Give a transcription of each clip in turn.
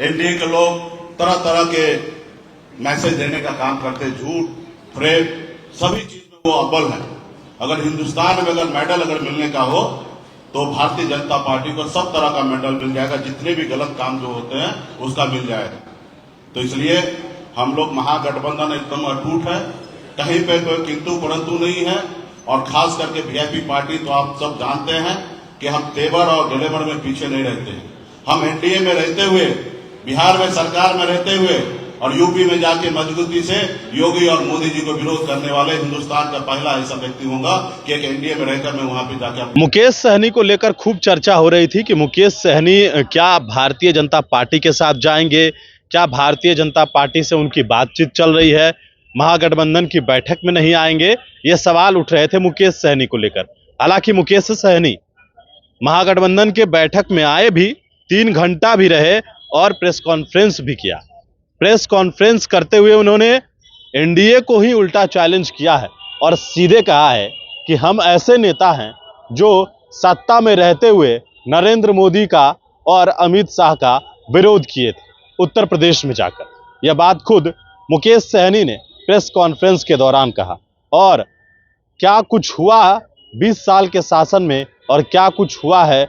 NDA के लोग तरह तरह के मैसेज देने का काम करते, झूठ, फ्रेब, सभी चीज में वो अव्वल है। अगर हिंदुस्तान में अगर मेडल अगर मिलने का हो तो भारतीय जनता पार्टी को सब तरह का मेडल मिल जाएगा, जितने भी गलत काम जो होते हैं उसका मिल जाएगा। तो इसलिए हम लोग महागठबंधन एकदम अटूट है, कहीं पे कोई किंतु परंतु नहीं है। और खास करके वीआईपी पार्टी तो आप सब जानते हैं कि हम तेवर और गलेवर में पीछे नहीं रहते हैं। हम एनडीए में रहते हुए, बिहार में सरकार में रहते हुए और यूपी में जाके मजबूती से योगी और मोदी जी को विरोध करने वाले हिंदुस्तान का पहला ऐसा व्यक्ति होगा कि एक एनडीए में रहकर मैं वहां पे जाकर। मुकेश सहनी को लेकर खूब चर्चा हो रही थी कि मुकेश सहनी क्या भारतीय जनता पार्टी के साथ जाएंगे, क्या भारतीय जनता पार्टी से उनकी बातचीत चल रही है, महागठबंधन की बैठक में नहीं आएंगे। ये सवाल उठ रहे थे मुकेश सहनी को लेकर। हालांकि मुकेश सहनी महागठबंधन के बैठक में आए भी, 3 घंटा भी रहे और प्रेस कॉन्फ्रेंस भी किया। प्रेस कॉन्फ्रेंस करते हुए उन्होंने एनडीए को ही उल्टा चैलेंज किया है और सीधे कहा है कि हम ऐसे नेता हैं जो सत्ता में रहते हुए नरेंद्र मोदी का और अमित शाह का विरोध किए थे उत्तर प्रदेश में जाकर। यह बात खुद मुकेश सहनी ने प्रेस कॉन्फ्रेंस के दौरान कहा। और क्या कुछ हुआ 20 साल के शासन में और क्या कुछ हुआ है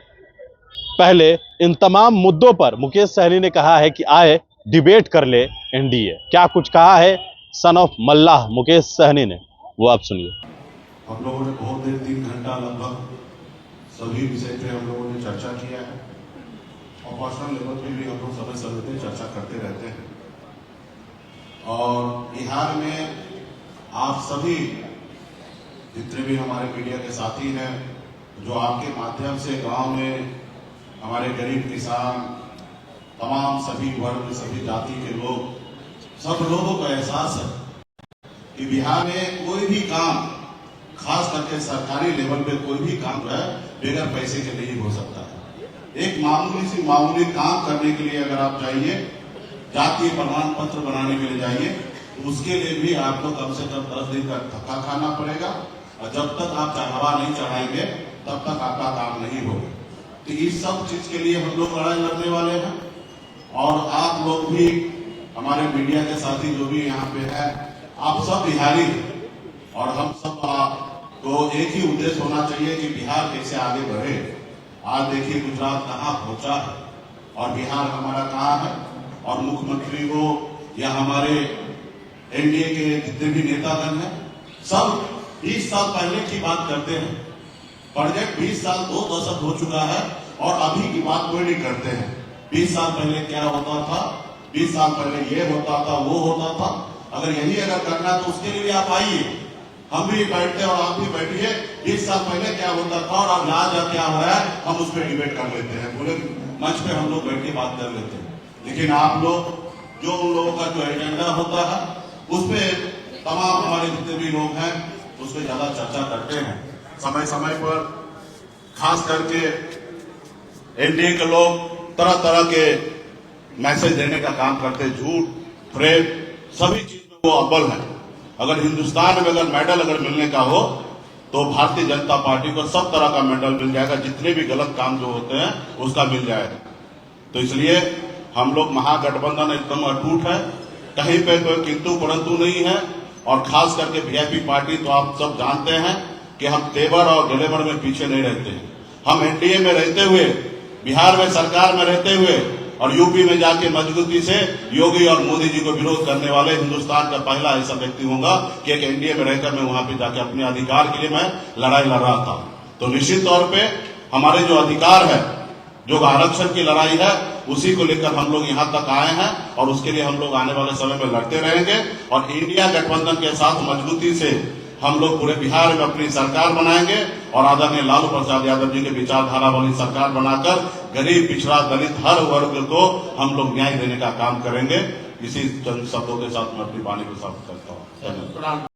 पहले, इन तमाम मुद्दों पर मुकेश सहनी ने कहा है कि आए डिबेट कर ले एनडीए। क्या कुछ कहा है सन ऑफ मल्लाह मुकेश सहनी ने, वो आप सुनिए। हम लोगों ने बहुत देर 3 घंटा लगभग सभी विषय पे हम लोगों ने चर्चा किया है और पर्सनल लेवल पे भी हम लोग समय समय पे चर्चा करते रहते हैं। और बिहार में आप सभी जितने भी हमारे मीडिया के साथी हैं, जो आपके माध्यम से गांव में हमारे गरीब किसान, तमाम सभी वर्ग, सभी जाति के लोग, सब लोगों को एहसास है कि बिहार में कोई भी काम, खास करके सरकारी लेवल पे कोई भी काम जो है बगैर पैसे के नहीं हो सकता है। एक मामूली काम करने के लिए अगर आप जाइए, जातीय प्रमाण पत्र बनाने के लिए जाइए, तो उसके लिए भी आपको कम से कम 10 दिन का धक्का खाना पड़ेगा और जब तक आप हवा नहीं चढ़ाएंगे तब तक आपका काम नहीं होगा। तो इस सब चीज के लिए हम लोग लड़ाई लड़ने वाले हैं। और आप लोग भी, हमारे मीडिया के साथी जो भी यहाँ पे है, आप सब बिहारी हैं और हम सब को एक ही उद्देश्य होना चाहिए कि बिहार कैसे आगे बढ़े। आज देखिए गुजरात कहाँ पहुंचा है और बिहार हमारा कहाँ है। और मुख्यमंत्री हो या हमारे एनडीए के जितने भी नेतागण हैं, सब 20 साल पहले की बात करते हैं। प्रोजेक्ट 20 साल 2 दशक हो चुका है और अभी की बात कोई नहीं करते हैं। 20 साल पहले क्या होता था, 20 साल पहले ये होता था, वो होता था। अगर यही अगर करना तो उसके लिए भी आप आइए, हम भी बैठते और आप भी बैठिए। 20 साल पहले क्या होता था और अब आज क्या हो रहा है, हम उस पर डिबेट कर लेते हैं, पूरे मंच पे हम लोग बैठ के बात कर लेते हैं। लेकिन आप लोग, जो उन लोगों का जो एजेंडा होता है, उस पर तमाम हमारे जितने भी लोग हैं उस पर ज्यादा चर्चा करते हैं समय समय पर। खास करके एनडीए के लोग तरह तरह के मैसेज देने का काम करते, झूठ, फ्रेब, सभी चीज में वो अव्वल है। अगर हिंदुस्तान में अगर मेडल अगर मिलने का हो तो भारतीय जनता पार्टी को सब तरह का मेडल मिल जाएगा, जितने भी गलत काम जो होते हैं उसका मिल जाएगा। तो इसलिए हम लोग महागठबंधन एकदम अटूट है, कहीं पे कोई किंतु परंतु नहीं है। और खास करके वीआईपी पार्टी तो आप सब जानते हैं कि हम तेवर और गलेवर में पीछे नहीं रहते हैं। हम एनडीए में रहते हुए, बिहार में सरकार में रहते हुए और यूपी में जाके मजबूती से योगी और मोदी जी को विरोध करने वाले हिंदुस्तान का पहला ऐसा व्यक्ति होगा कि एक एनडीए में रहकर मैं वहां पे जाके अपने अधिकार के लिए मैं लड़ाई लड़ रहा था। तो निश्चित तौर पे हमारे जो अधिकार है, जो आरक्षण की लड़ाई है, उसी को लेकर हम लोग यहाँ तक आए हैं और उसके लिए हम लोग आने वाले समय में लड़ते रहेंगे। और इंडिया गठबंधन के साथ मजबूती से हम लोग पूरे बिहार में अपनी सरकार बनाएंगे और आदरणीय लालू प्रसाद यादव जी के विचारधारा वाली सरकार बनाकर गरीब, पिछड़ा, दलित हर वर्ग को हम लोग न्याय देने का काम करेंगे। इसी चंद शब्दों के साथ मैं अपनी वाणी को समाप्त करता हूँ।